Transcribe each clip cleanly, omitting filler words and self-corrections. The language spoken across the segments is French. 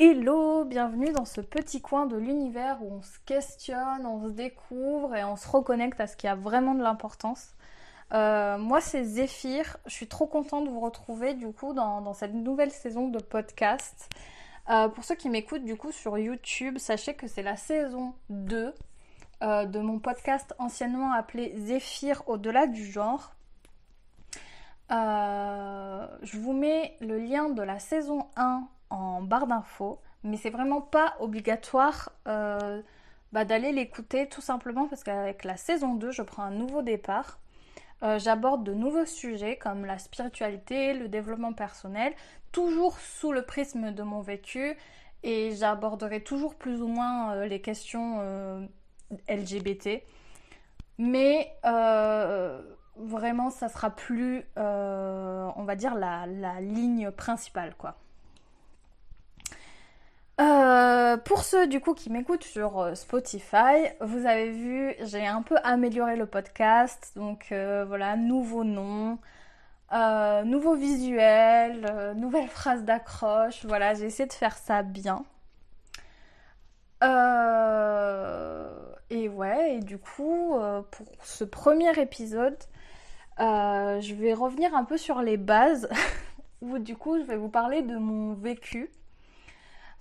Hello, bienvenue dans ce petit coin de l'univers où on se questionne, on se découvre et on se reconnecte à ce qui a vraiment de l'importance. Moi c'est Zéphyr, je suis trop contente de vous retrouver du coup dans cette nouvelle saison de podcast. Pour ceux qui m'écoutent du coup sur YouTube, sachez que c'est la saison 2 de mon podcast anciennement appelé Zéphyr au-delà du genre. Je vous mets le lien de la saison 1 en barre d'infos, mais c'est vraiment pas obligatoire d'aller l'écouter tout simplement parce qu'avec la saison 2, je prends un nouveau départ. J'aborde de nouveaux sujets comme la spiritualité, le développement personnel, toujours sous le prisme de mon vécu, et j'aborderai toujours plus ou moins les questions LGBT. Mais vraiment, ça sera plus, on va dire, la ligne principale, quoi. Pour ceux du coup qui m'écoutent sur Spotify, vous avez vu, j'ai un peu amélioré le podcast. Donc voilà, nouveau nom, nouveau visuel, nouvelle phrase d'accroche. Voilà, j'ai essayé de faire ça bien. Et ouais, et du coup, pour ce premier épisode, je vais revenir un peu sur les bases, où du coup, je vais vous parler de mon vécu.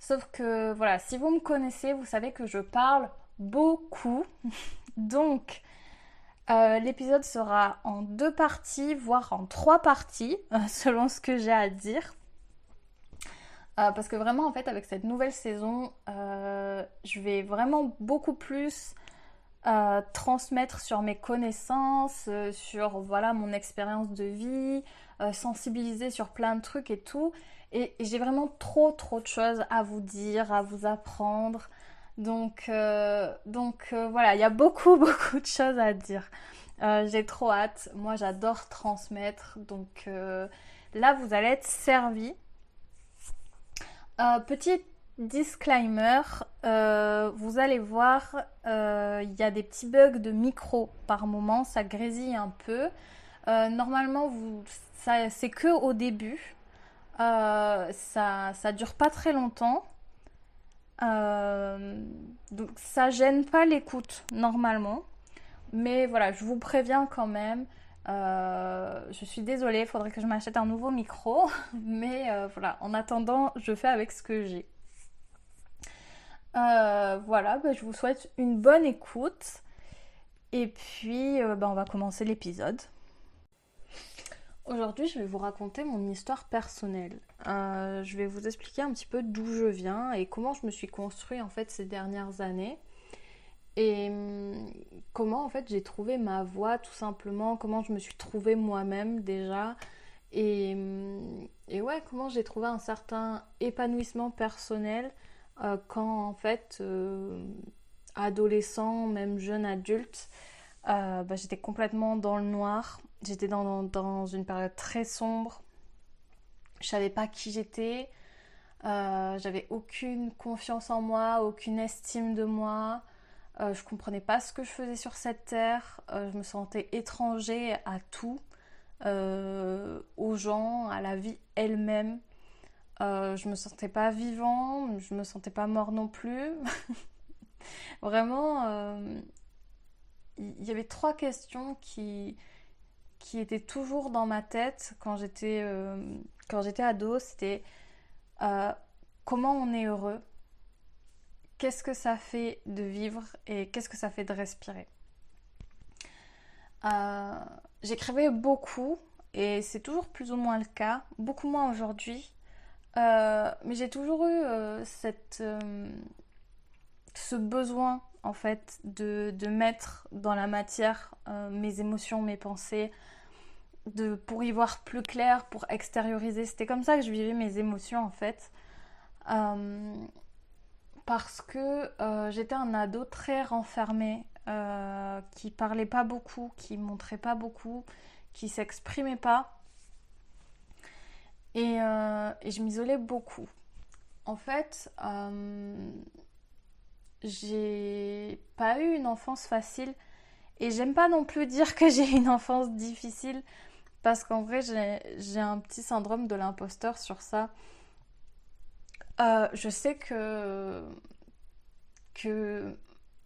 Sauf que, voilà, si vous me connaissez, vous savez que je parle beaucoup. Donc, l'épisode sera en 2 parties, voire en 3 parties, selon ce que j'ai à dire. Parce que vraiment, en fait, avec cette nouvelle saison, je vais vraiment beaucoup plus transmettre sur mes connaissances, sur voilà mon expérience de vie, sensibiliser sur plein de trucs et tout. Et j'ai vraiment trop de choses à vous dire, à vous apprendre. Donc voilà, il y a beaucoup de choses à dire. J'ai trop hâte. Moi, j'adore transmettre. Donc là, vous allez être servis. Petit disclaimer, vous allez voir, il y a des petits bugs de micro par moment, ça grésille un peu. Normalement, c'est que au début. Ça dure pas très longtemps. Donc ça gêne pas l'écoute normalement. Mais voilà, je vous préviens quand même. Je suis désolée, il faudrait que je m'achète un nouveau micro. Mais voilà, en attendant, je fais avec ce que j'ai. Voilà, je vous souhaite une bonne écoute. Et puis, on va commencer l'épisode. Aujourd'hui, je vais vous raconter mon histoire personnelle. Je vais vous expliquer un petit peu d'où je viens et comment je me suis construite en fait ces dernières années. Et comment en fait j'ai trouvé ma voie tout simplement, comment je me suis trouvée moi-même déjà. Et ouais, comment j'ai trouvé un certain épanouissement personnel quand en fait, adolescent, même jeune adulte, j'étais complètement dans le noir. J'étais dans une période très sombre. Je savais pas qui j'étais. J'avais aucune confiance en moi, aucune estime de moi. Je comprenais pas ce que je faisais sur cette terre. Je me sentais étranger à tout, aux gens, à la vie elle-même. Je me sentais pas vivant, je me sentais pas mort non plus. Vraiment, il y avait 3 questions qui étaient toujours dans ma tête quand j'étais ado. C'était euh, comment on est heureux, qu'est-ce que ça fait de vivre et qu'est-ce que ça fait de respirer. Euh, J'écrivais beaucoup et c'est toujours plus ou moins le cas, beaucoup moins aujourd'hui. Mais j'ai toujours eu ce besoin en fait de mettre dans la matière mes émotions, mes pensées, pour y voir plus clair, pour extérioriser. C'était comme ça que je vivais mes émotions en fait. Euh, Parce que j'étais un ado très renfermé, qui parlait pas beaucoup, qui montrait pas beaucoup, qui s'exprimait pas. Et je m'isolais beaucoup. En fait, j'ai pas eu une enfance facile. Et j'aime pas non plus dire que j'ai eu une enfance difficile. Parce qu'en vrai, j'ai un petit syndrome de l'imposteur sur ça. Je sais que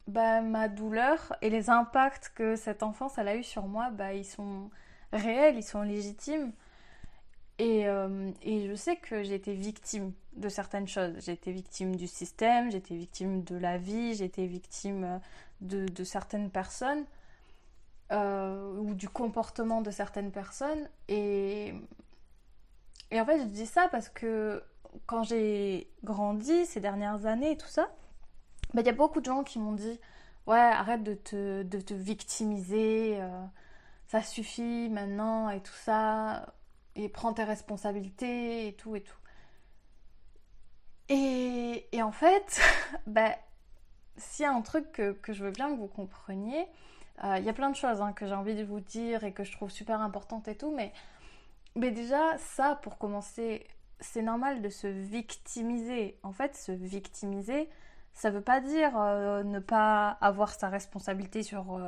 bah, ma douleur et les impacts que cette enfance elle a eu sur moi, bah, ils sont réels, ils sont légitimes. Et je sais que j'ai été victime de certaines choses. J'ai été victime du système, j'ai été victime de la vie, j'ai été victime de certaines personnes ou du comportement de certaines personnes. Et en fait, je dis ça parce que quand j'ai grandi ces dernières années et tout ça, bah, y a beaucoup de gens qui m'ont dit ouais, arrête de te victimiser, ça suffit maintenant et tout ça, et prends tes responsabilités et tout et tout. Et en fait, bah, s'il y a un truc que je veux bien que vous compreniez, il y a plein de choses hein, que j'ai envie de vous dire et que je trouve super importantes et tout, mais déjà, ça, pour commencer, c'est normal de se victimiser. En fait, se victimiser, ça veut pas dire ne pas avoir sa responsabilité sur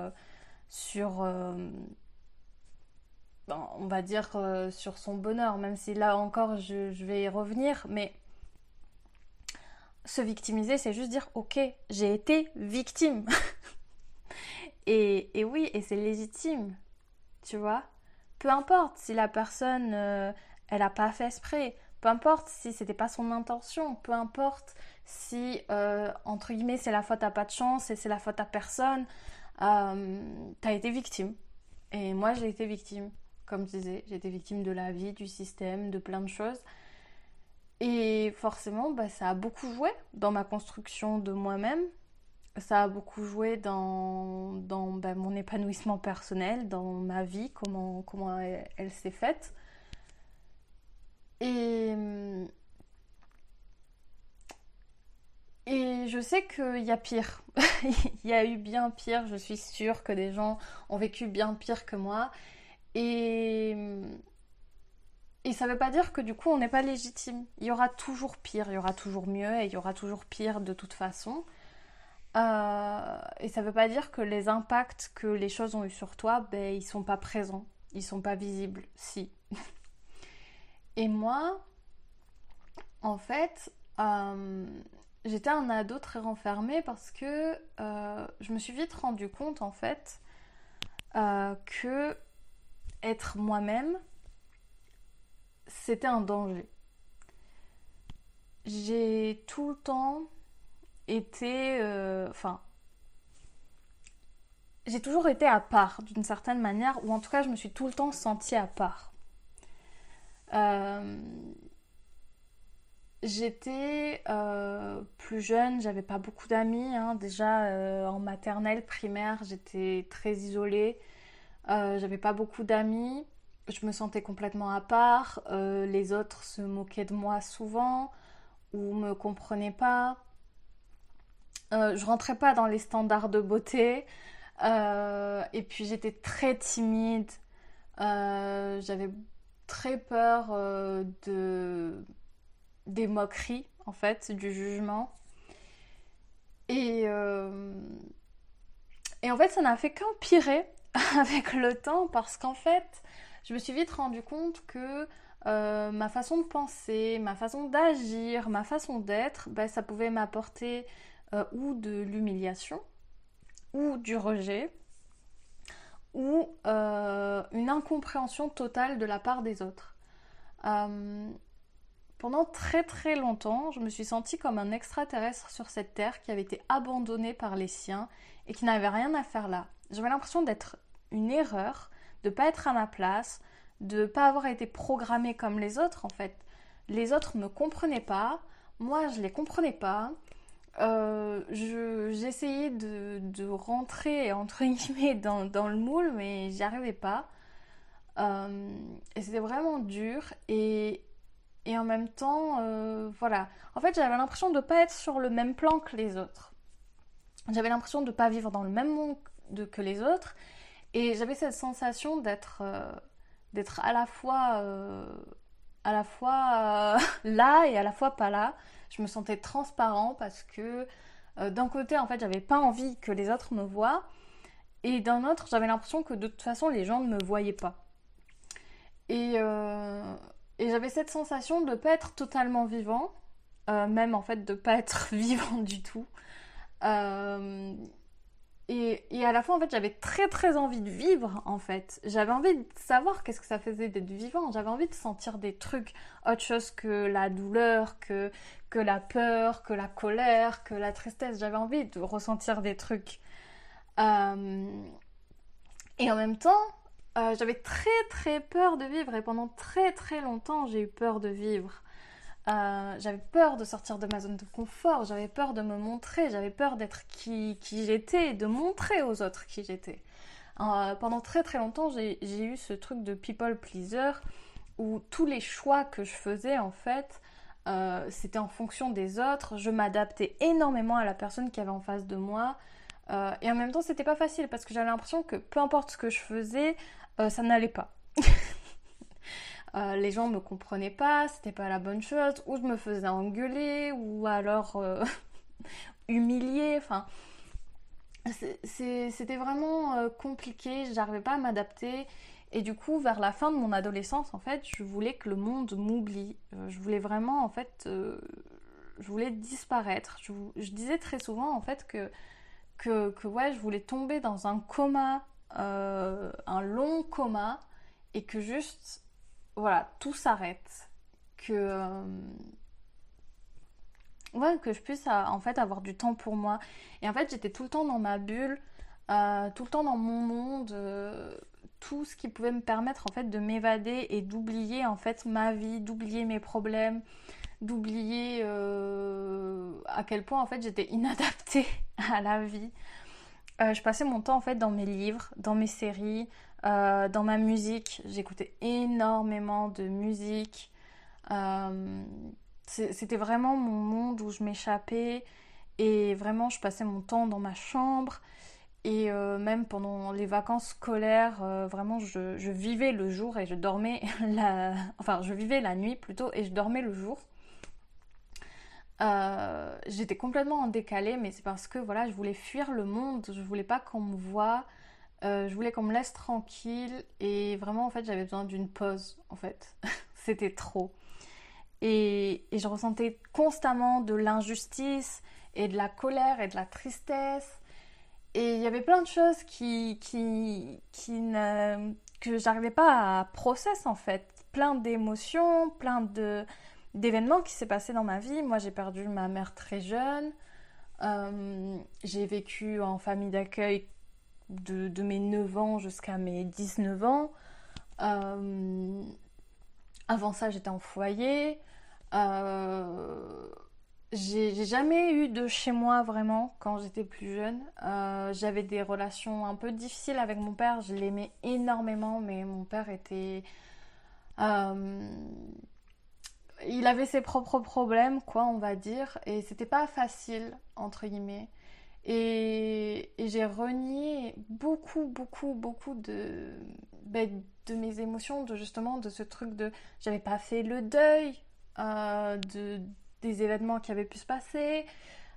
on va dire, sur son bonheur, même si là encore, je vais y revenir, mais se victimiser, c'est juste dire, ok, j'ai été victime. Et oui, et c'est légitime, tu vois. Peu importe si la personne, elle a pas fait exprès, peu importe si c'était pas son intention, peu importe si, entre guillemets, c'est la faute à pas de chance et c'est la faute à personne, t'as été victime. Et moi, j'ai été victime. Comme je disais, j'ai été victime de la vie, du système, de plein de choses. Et forcément, bah, ça a beaucoup joué dans ma construction de moi-même. Ça a beaucoup joué dans bah, mon épanouissement personnel, dans ma vie, comment elle s'est faite. Et, et je sais qu'il y a pire. Il y a eu bien pire. Je suis sûre que des gens ont vécu bien pire que moi. Et, et ça ne veut pas dire que du coup on n'est pas légitime. Il y aura toujours pire, il y aura toujours mieux et il y aura toujours pire de toute façon. Et ça ne veut pas dire que les impacts que les choses ont eu sur toi, ben, ils sont pas présents, ils sont pas visibles. Si. Et moi, en fait, j'étais un ado très renfermé parce que je me suis vite rendu compte en fait que être moi-même, c'était un danger. J'ai tout le temps été, enfin, j'ai toujours été à part d'une certaine manière, ou en tout cas je me suis tout le temps sentie à part. Euh, J'étais plus jeune, j'avais pas beaucoup d'amis, hein. Déjà en maternelle, primaire, j'étais très isolée, j'avais pas beaucoup d'amis, je me sentais complètement à part, les autres se moquaient de moi souvent ou me comprenaient pas. Je rentrais pas dans les standards de beauté. Et puis j'étais très timide. J'avais très peur des moqueries, en fait, du jugement. Et, euh, et en fait, ça n'a fait qu'empirer avec le temps parce qu'en fait, je me suis vite rendu compte que ma façon de penser, ma façon d'agir, ma façon d'être, ben, ça pouvait m'apporter ou de l'humiliation, ou du rejet, ou une incompréhension totale de la part des autres. Euh, Pendant très très longtemps, je me suis sentie comme un extraterrestre sur cette terre qui avait été abandonné par les siens et qui n'avait rien à faire là. J'avais l'impression d'être une erreur, de ne pas être à ma place, de ne pas avoir été programmée comme les autres en fait. Les autres ne me comprenaient pas, moi je les comprenais pas. J'essayais de rentrer entre guillemets dans le moule, mais j'y arrivais pas. Et c'était vraiment dur. Et en même temps, voilà. En fait, j'avais l'impression de ne pas être sur le même plan que les autres. J'avais l'impression de ne pas vivre dans le même monde que les autres. Et j'avais cette sensation d'être à la fois là et à la fois pas là. Je me sentais transparent parce que d'un côté, en fait, j'avais pas envie que les autres me voient. Et d'un autre, j'avais l'impression que de toute façon, les gens ne me voyaient pas. Et, euh, et j'avais cette sensation de ne pas être totalement vivant. même en fait de pas être vivant du tout. Euh, et à la fois, en fait, j'avais très très envie de vivre, en fait. J'avais envie de savoir qu'est-ce que ça faisait d'être vivant. J'avais envie de sentir des trucs, autre chose que la douleur, que la peur, que la colère, que la tristesse. J'avais envie de ressentir des trucs. Euh, et en même temps, j'avais très très peur de vivre. Et pendant très très longtemps, j'ai eu peur de vivre. J'avais peur de sortir de ma zone de confort, j'avais peur de me montrer, j'avais peur d'être qui j'étais et de montrer aux autres qui j'étais. Pendant très très longtemps, j'ai eu ce truc de people pleaser où tous les choix que je faisais en fait, c'était en fonction des autres. Je m'adaptais énormément à la personne qui avait en face de moi. Et en même temps, c'était pas facile parce que j'avais l'impression que peu importe ce que je faisais, ça n'allait pas. Les gens me comprenaient pas, c'était pas la bonne chose, ou je me faisais engueuler, ou alors humilier. Enfin, c'était vraiment compliqué, j'arrivais pas à m'adapter. Et du coup, vers la fin de mon adolescence, en fait, je voulais que le monde m'oublie. Je voulais vraiment, en fait, je voulais disparaître. Je disais très souvent, en fait, que ouais, je voulais tomber dans un coma, un long coma, et que juste voilà, tout s'arrête, ouais, que je puisse en fait avoir du temps pour moi. Et en fait, j'étais tout le temps dans ma bulle, tout le temps dans mon monde, tout ce qui pouvait me permettre en fait de m'évader et d'oublier en fait ma vie, d'oublier mes problèmes, d'oublier à quel point en fait j'étais inadaptée à la vie. Je passais mon temps en fait dans mes livres, dans mes séries, dans ma musique. J'écoutais énormément de musique. Euh, C'était vraiment mon monde où je m'échappais et vraiment je passais mon temps dans ma chambre. Et même pendant les vacances scolaires, vraiment je vivais le jour et je dormais enfin je vivais la nuit plutôt et je dormais le jour. J'étais complètement en décalé, mais c'est parce que voilà, je voulais fuir le monde, je voulais pas qu'on me voie, je voulais qu'on me laisse tranquille et vraiment en fait j'avais besoin d'une pause en fait. C'était trop. Et je ressentais constamment de l'injustice et de la colère et de la tristesse. Et il y avait plein de choses que j'arrivais pas à process en fait. Plein d'émotions, d'événements qui s'est passé dans ma vie. Moi, j'ai perdu ma mère très jeune. J'ai vécu en famille d'accueil de mes 9 ans jusqu'à mes 19 ans. Euh, Avant ça, j'étais en foyer. Euh, j'ai jamais eu de chez moi vraiment quand j'étais plus jeune. J'avais des relations un peu difficiles avec mon père. Je l'aimais énormément, mais mon père était... euh, il avait ses propres problèmes, quoi, on va dire, et c'était pas facile, entre guillemets. Et j'ai renié beaucoup, beaucoup, beaucoup de mes émotions, de justement de ce truc de j'avais pas fait le deuil des événements qui avaient pu se passer,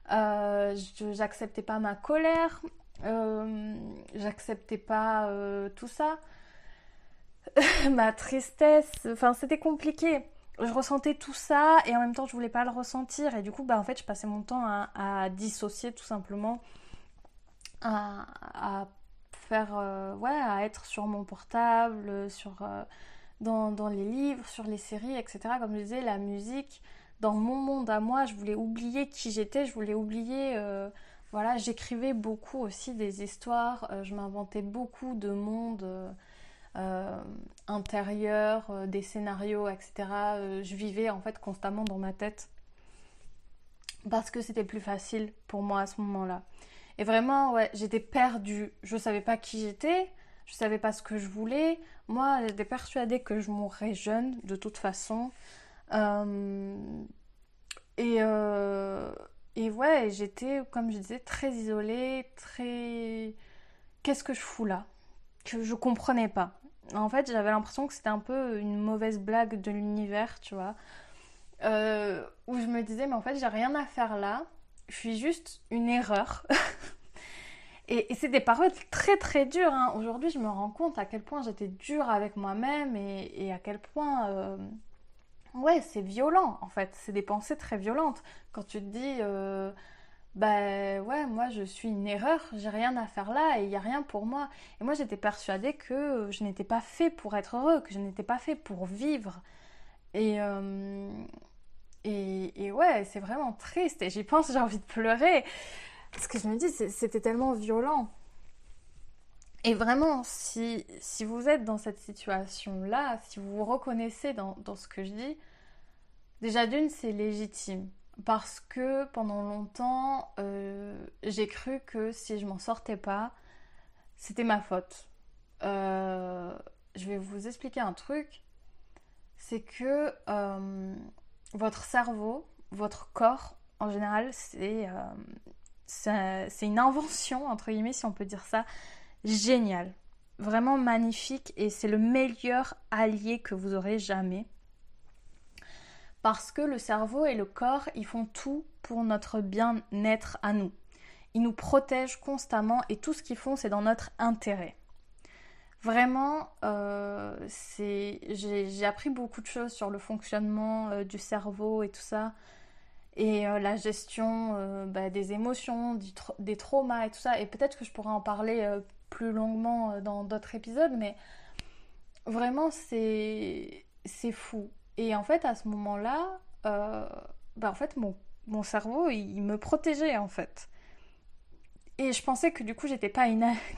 j'acceptais pas ma colère, j'acceptais pas tout ça, ma tristesse, enfin c'était compliqué. Je ressentais tout ça et en même temps je voulais pas le ressentir et du coup bah en fait je passais mon temps à dissocier tout simplement, à faire ouais à être sur mon portable, dans les livres, sur les séries, etc. Comme je disais, la musique, dans mon monde à moi, je voulais oublier qui j'étais, je voulais oublier voilà, j'écrivais beaucoup aussi des histoires, je m'inventais beaucoup de mondes euh, intérieurs, des scénarios, etc. Je vivais en fait constamment dans ma tête parce que c'était plus facile pour moi à ce moment-là. Et vraiment, ouais, j'étais perdue. Je savais pas qui j'étais, je savais pas ce que je voulais. Moi, j'étais persuadée que je mourrais jeune, de toute façon. Euh, et, euh, et ouais, j'étais, comme je disais, très isolée, très... Qu'est-ce que je fous là? Que je comprenais pas. En fait, j'avais l'impression que c'était un peu une mauvaise blague de l'univers, tu vois. Où je me disais, mais en fait, j'ai rien à faire là. Je suis juste une erreur. Et c'est des paroles très très dures, hein. Aujourd'hui, je me rends compte à quel point j'étais dure avec moi-même et à quel point ouais, c'est violent en fait, c'est des pensées très violentes. Quand tu te dis, bah ouais, moi je suis une erreur, j'ai rien à faire là et il n'y a rien pour moi. Et moi j'étais persuadée que je n'étais pas fait pour être heureux, que je n'étais pas fait pour vivre. Et, et ouais, c'est vraiment triste et j'y pense, j'ai envie de pleurer. Parce que je me dis, c'était tellement violent. Et vraiment, si vous êtes dans cette situation-là, si vous vous reconnaissez dans ce que je dis, déjà d'une, c'est légitime. Parce que pendant longtemps, j'ai cru que si je m'en sortais pas, c'était ma faute. Euh, je vais vous expliquer un truc. C'est que votre cerveau, votre corps, en général, c'est une invention, entre guillemets, si on peut dire ça, géniale. Vraiment magnifique et c'est le meilleur allié que vous aurez jamais. Parce que le cerveau et le corps, ils font tout pour notre bien-être à nous. Ils nous protègent constamment et tout ce qu'ils font, c'est dans notre intérêt. Vraiment, j'ai appris beaucoup de choses sur le fonctionnement du cerveau et tout ça. Et la gestion des émotions, des traumas et tout ça. Et peut-être que je pourrais en parler plus longuement dans d'autres épisodes, mais vraiment, c'est fou. Et en fait, à ce moment-là, en fait, mon cerveau, il me protégeait, en fait. Et je pensais que du coup, que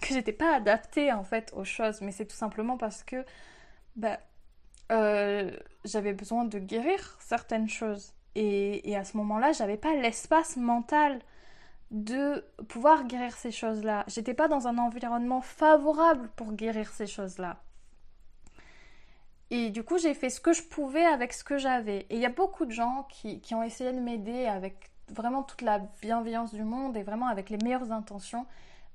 j'étais pas adaptée, en fait, aux choses. Mais c'est tout simplement parce que bah, j'avais besoin de guérir certaines choses. Et à ce moment-là, j'avais pas l'espace mental de pouvoir guérir ces choses-là. J'étais pas dans un environnement favorable pour guérir ces choses-là. Et du coup, j'ai fait ce que je pouvais avec ce que j'avais. Et il y a beaucoup de gens qui ont essayé de m'aider avec vraiment toute la bienveillance du monde et vraiment avec les meilleures intentions,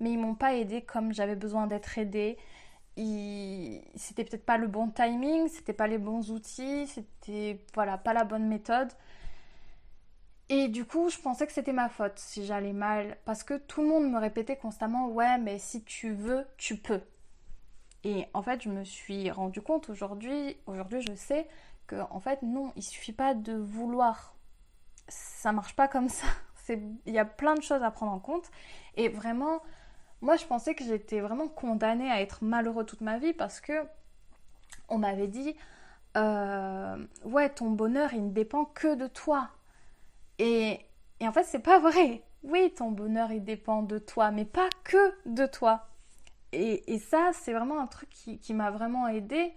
mais ils m'ont pas aidé comme j'avais besoin d'être aidée. C'était peut-être pas le bon timing, c'était pas les bons outils, c'était voilà, pas la bonne méthode. Et du coup, je pensais que c'était ma faute si j'allais mal, parce que tout le monde me répétait constamment, ouais, mais si tu veux, tu peux. Et en fait, je me suis rendu compte aujourd'hui je sais que en fait non, il suffit pas de vouloir. Ça marche pas comme ça. Il y a plein de choses à prendre en compte. Et vraiment, moi je pensais que j'étais vraiment condamnée à être malheureux toute ma vie parce que on m'avait dit ouais, ton bonheur il ne dépend que de toi. Et, et en fait, c'est pas vrai. Oui, ton bonheur il dépend de toi, mais pas que de toi. Et ça, c'est vraiment un truc qui m'a vraiment aidée.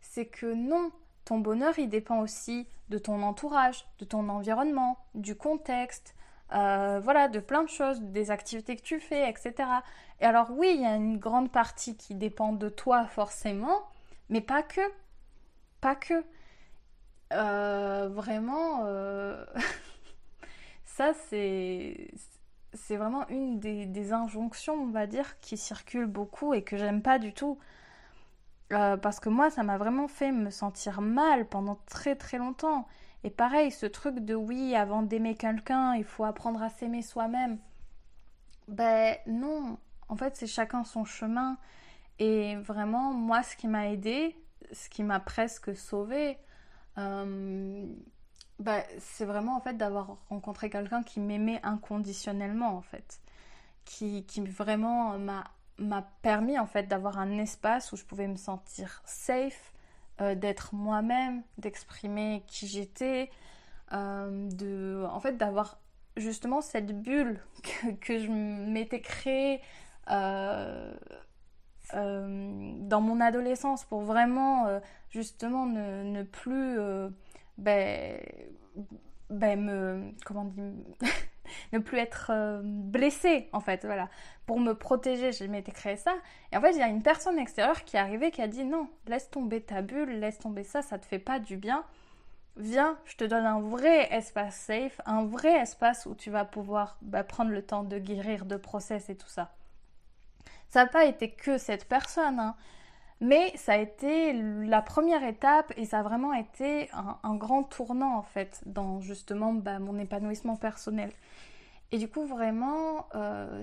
C'est que non, ton bonheur, il dépend aussi de ton entourage, de ton environnement, du contexte, voilà, de plein de choses, des activités que tu fais, etc. Et alors oui, il y a une grande partie qui dépend de toi forcément, mais pas que. Pas que. Vraiment, ça c'est vraiment une des injonctions, on va dire, qui circulent beaucoup et que j'aime pas du tout. Parce que moi, ça m'a vraiment fait me sentir mal pendant très très longtemps. Et pareil, ce truc de oui, avant d'aimer quelqu'un, il faut apprendre à s'aimer soi-même. Ben non, en fait, c'est chacun son chemin. Et vraiment, moi, ce qui m'a aidé, ce qui m'a presque sauvée, euh, c'est vraiment en fait d'avoir rencontré quelqu'un qui m'aimait inconditionnellement, en fait. Qui vraiment m'a permis en fait d'avoir un espace où je pouvais me sentir safe, d'être moi-même, d'exprimer qui j'étais, en fait d'avoir justement cette bulle que je m'étais créée euh, dans mon adolescence pour vraiment justement ne plus ben, comment dire, ne plus être blessée en fait, voilà, pour me protéger, je m'étais créé ça. Et en fait, il y a une personne extérieure qui est arrivée qui a dit non, laisse tomber ta bulle, laisse tomber ça te fait pas du bien. Viens, je te donne un vrai espace safe, un vrai espace où tu vas pouvoir prendre le temps de guérir, de process et tout ça. Ça n'a pas été que cette personne, hein, mais ça a été la première étape et ça a vraiment été un grand tournant en fait dans justement mon épanouissement personnel. Et du coup, vraiment,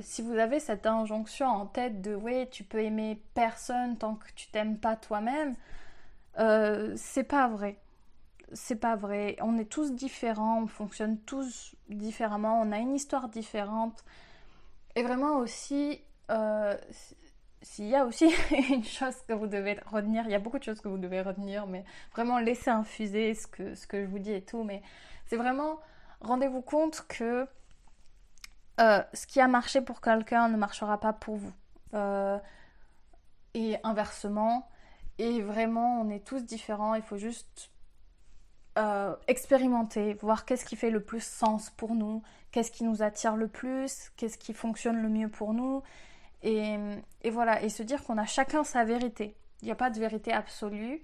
si vous avez cette injonction en tête de ouais, tu peux aimer personne tant que tu t'aimes pas toi-même, c'est pas vrai. c'est pas vrai. On est tous différents, on fonctionne tous différemment, on a une histoire différente. Et vraiment aussi, s'il y a aussi une chose que vous devez retenir, il y a beaucoup de choses que vous devez retenir, mais vraiment laissez infuser ce que je vous dis et tout. Mais c'est vraiment, rendez-vous compte que ce qui a marché pour quelqu'un ne marchera pas pour vous. Euh, et inversement. Et vraiment, on est tous différents. Il faut juste expérimenter, voir qu'est-ce qui fait le plus sens pour nous, qu'est-ce qui nous attire le plus, qu'est-ce qui fonctionne le mieux pour nous. Et, et voilà, et se dire qu'on a chacun sa vérité. Il n'y a pas de vérité absolue.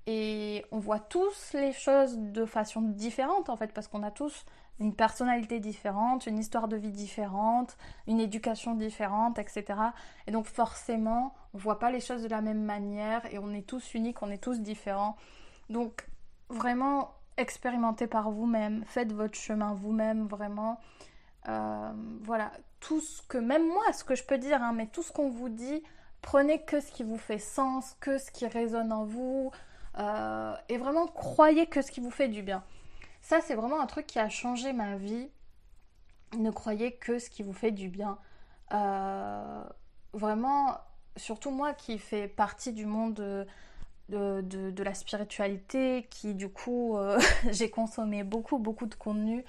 Et on voit tous les choses de façon différente en fait, parce qu'on a tous une personnalité différente, une histoire de vie différente, une éducation différente, etc. Et donc forcément, on voit pas les choses de la même manière et on est tous uniques, on est tous différents. Donc vraiment, expérimentez par vous-même, faites votre chemin vous-même, vraiment. Voilà, tout ce que, même moi, ce que je peux dire, hein, mais tout ce qu'on vous dit, prenez que ce qui vous fait sens, que ce qui résonne en vous, et vraiment croyez que ce qui vous fait du bien. Ça, c'est vraiment un truc qui a changé ma vie. Ne croyez que ce qui vous fait du bien. Vraiment, surtout moi qui fais partie du monde de la spiritualité, qui du coup, j'ai consommé beaucoup de contenu.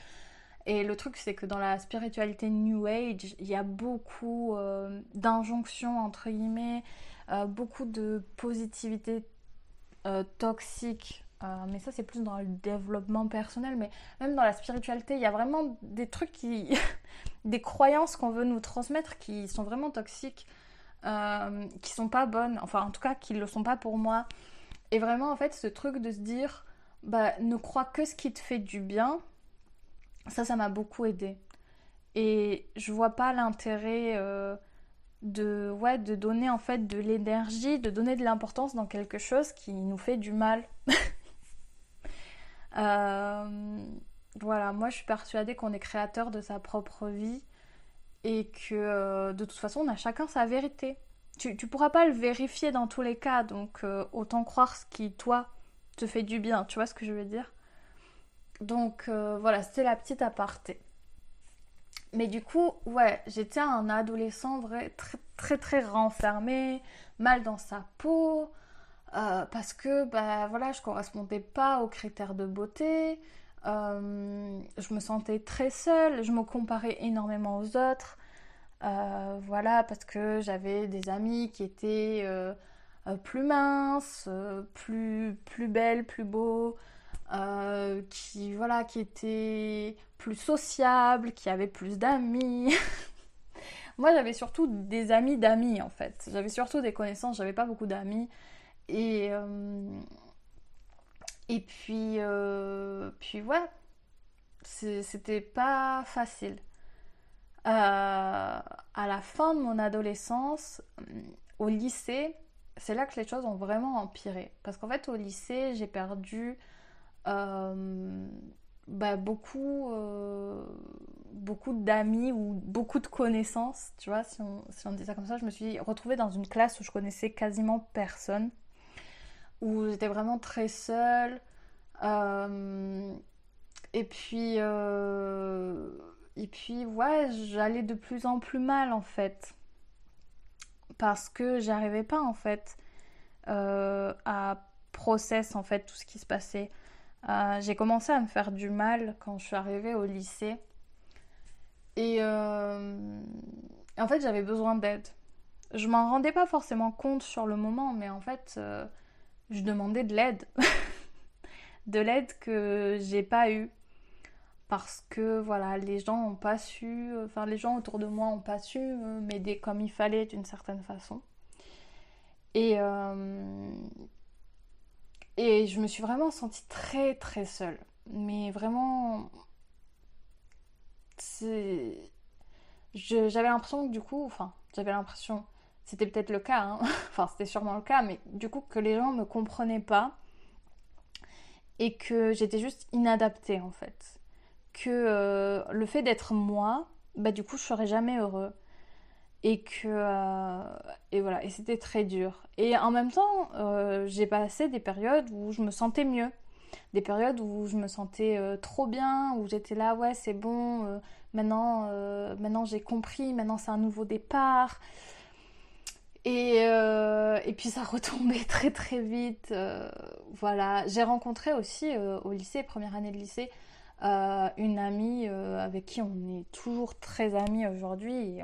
Et le truc, c'est que dans la spiritualité New Age, il y a beaucoup d'injonctions, entre guillemets, beaucoup de positivité toxique. Mais ça, c'est plus dans le développement personnel. Mais même dans la spiritualité, il y a vraiment des trucs qui. des croyances qu'on veut nous transmettre qui sont vraiment toxiques, qui sont pas bonnes. Enfin, en tout cas, qui le sont pas pour moi. Et vraiment, en fait, ce truc de se dire, bah, ne crois que ce qui te fait du bien. Ça m'a beaucoup aidé. Et je vois pas l'intérêt de donner en fait de l'énergie, de donner de l'importance dans quelque chose qui nous fait du mal. Voilà, moi je suis persuadée qu'on est créateur de sa propre vie et que de toute façon on a chacun sa vérité. Tu pourras pas le vérifier dans tous les cas, donc autant croire ce qui toi te fait du bien, tu vois ce que je veux dire? Donc voilà, c'était la petite aparté. Mais du coup, ouais, j'étais un adolescent très renfermé, mal dans sa peau, parce que bah voilà, je correspondais pas aux critères de beauté, je me sentais très seule, je me comparais énormément aux autres, voilà, parce que j'avais des amis qui étaient plus minces, plus belles, plus beaux, qui étaient plus sociables, qui avaient plus d'amis. Moi, j'avais surtout des amis d'amis en fait. J'avais surtout des connaissances, j'avais pas beaucoup d'amis. Et, puis ouais, c'était pas facile. À la fin de mon adolescence, au lycée, c'est là que les choses ont vraiment empiré. Parce qu'en fait, au lycée, j'ai perdu euh, beaucoup d'amis ou beaucoup de connaissances, tu vois, si on dit ça comme ça. Je me suis retrouvée dans une classe où je connaissais quasiment personne, où j'étais vraiment très seule. Euh, et puis, ouais, j'allais de plus en plus mal en fait, parce que j'arrivais pas en fait à process en fait tout ce qui se passait. J'ai commencé à me faire du mal quand je suis arrivée au lycée. Et en fait, j'avais besoin d'aide. Je m'en rendais pas forcément compte sur le moment, mais en fait, je demandais de l'aide. De l'aide que j'ai pas eue. Parce que voilà, les gens ont pas su, enfin les gens autour de moi ont pas su m'aider comme il fallait d'une certaine façon. Et, et je me suis vraiment sentie très seule. Mais vraiment, c'est j'avais l'impression que du coup, enfin, j'avais l'impression, c'était peut-être le cas, hein, enfin, c'était sûrement le cas, mais du coup, que les gens me comprenaient pas et que j'étais juste inadaptée en fait. Que le fait d'être moi, bah du coup, je serais jamais heureux. Et que. Et voilà, et c'était très dur. Et en même temps, j'ai passé des périodes où je me sentais mieux. des périodes où je me sentais trop bien, où j'étais là, ouais, c'est bon, maintenant j'ai compris, maintenant c'est un nouveau départ. Et puis ça retombait très très vite. Voilà. J'ai rencontré aussi au lycée, première année de lycée, une amie avec qui on est toujours très amis aujourd'hui. Et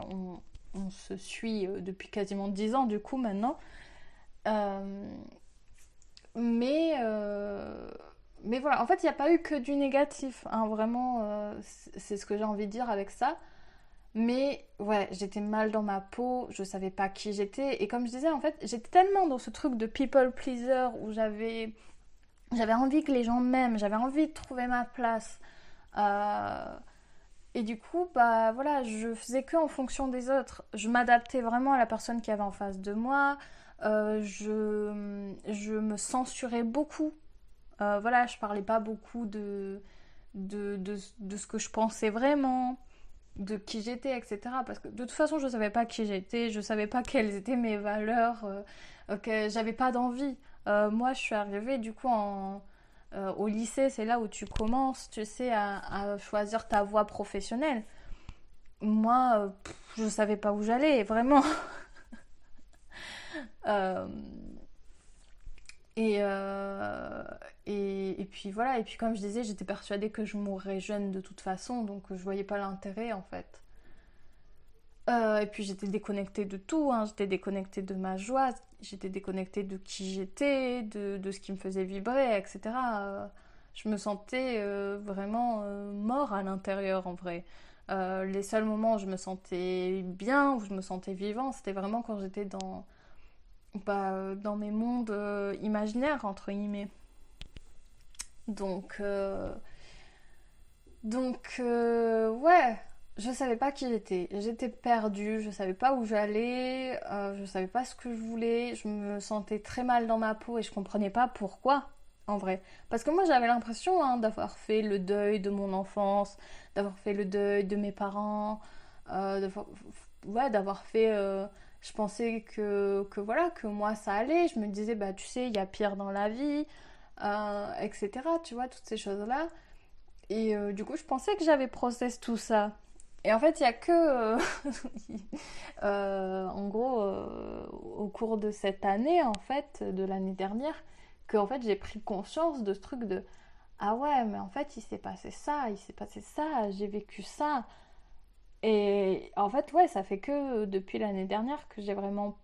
on se suit depuis quasiment 10 ans du coup maintenant. Euh, mais, euh, mais voilà, en fait il n'y a pas eu que du négatif, hein, vraiment, c'est ce que j'ai envie de dire avec ça. Mais ouais, j'étais mal dans ma peau, je savais pas qui j'étais. Et comme je disais, en fait, j'étais tellement dans ce truc de people pleaser où j'avais envie que les gens m'aiment, j'avais envie de trouver ma place. Euh, et du coup, bah voilà, je faisais que en fonction des autres. Je m'adaptais vraiment à la personne qui avait en face de moi. Je me censurais beaucoup. Voilà, je parlais pas beaucoup de ce que je pensais vraiment, de qui j'étais, etc. Parce que de toute façon, je ne savais pas qui j'étais, je ne savais pas quelles étaient mes valeurs, que j'avais pas d'envie. Moi, je suis arrivée du coup au lycée, c'est là où tu commences, tu sais, à choisir ta voie professionnelle. Moi, je ne savais pas où j'allais, vraiment. Euh, et, euh, et puis voilà, et puis comme je disais, j'étais persuadée que je mourrais jeune de toute façon, donc je voyais pas l'intérêt en fait. Et puis j'étais déconnectée de tout, hein. J'étais déconnectée de ma joie, j'étais déconnectée de qui j'étais, de ce qui me faisait vibrer, etc. Je me sentais vraiment mort à l'intérieur en vrai. Les seuls moments où je me sentais bien, où je me sentais vivant, c'était vraiment quand j'étais dans mes mondes imaginaires, entre guillemets. Donc, euh, ouais, je savais pas qui j'étais. J'étais perdue, je savais pas où j'allais, je savais pas ce que je voulais, je me sentais très mal dans ma peau et je comprenais pas pourquoi, en vrai. Parce que moi j'avais l'impression hein, d'avoir fait le deuil de mon enfance, d'avoir fait le deuil de mes parents, d'avoir ouais, d'avoir fait. Je pensais que voilà, que moi ça allait. Je me disais, bah tu sais, il y a pire dans la vie, etc. Tu vois, toutes ces choses-là. Et du coup, je pensais que j'avais process tout ça. Et en fait, il n'y a que, en gros, au cours de cette année, en fait, de l'année dernière, que en fait, j'ai pris conscience de ce truc de ah ouais, mais en fait, il s'est passé ça, il s'est passé ça, j'ai vécu ça. Et en fait, ouais, ça fait que depuis l'année dernière que j'ai vraiment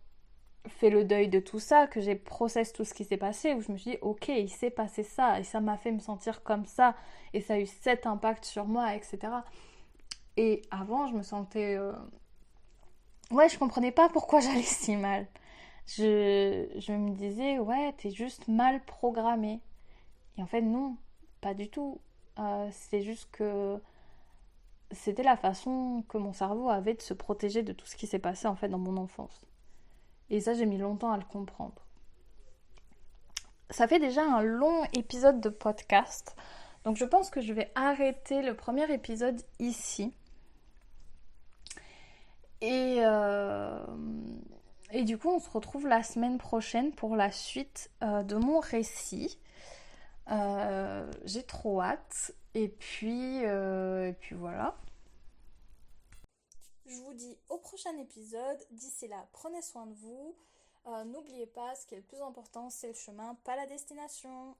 fait le deuil de tout ça, que j'ai process tout ce qui s'est passé, où je me suis dit, ok, il s'est passé ça, et ça m'a fait me sentir comme ça, et ça a eu cet impact sur moi, etc. Et avant, je me sentais... ouais, je comprenais pas pourquoi j'allais si mal. Je me disais, ouais, t'es juste mal programmé. Et en fait, non, pas du tout. C'est juste que c'était la façon que mon cerveau avait de se protéger de tout ce qui s'est passé en fait dans mon enfance. Et ça, j'ai mis longtemps à le comprendre. Ça fait déjà un long épisode de podcast. Donc je pense que je vais arrêter le premier épisode ici. Et, euh, et du coup, on se retrouve la semaine prochaine pour la suite de mon récit. J'ai trop hâte. Et puis voilà. Je vous dis au prochain épisode. D'ici là, prenez soin de vous. N'oubliez pas, ce qui est le plus important, c'est le chemin, pas la destination.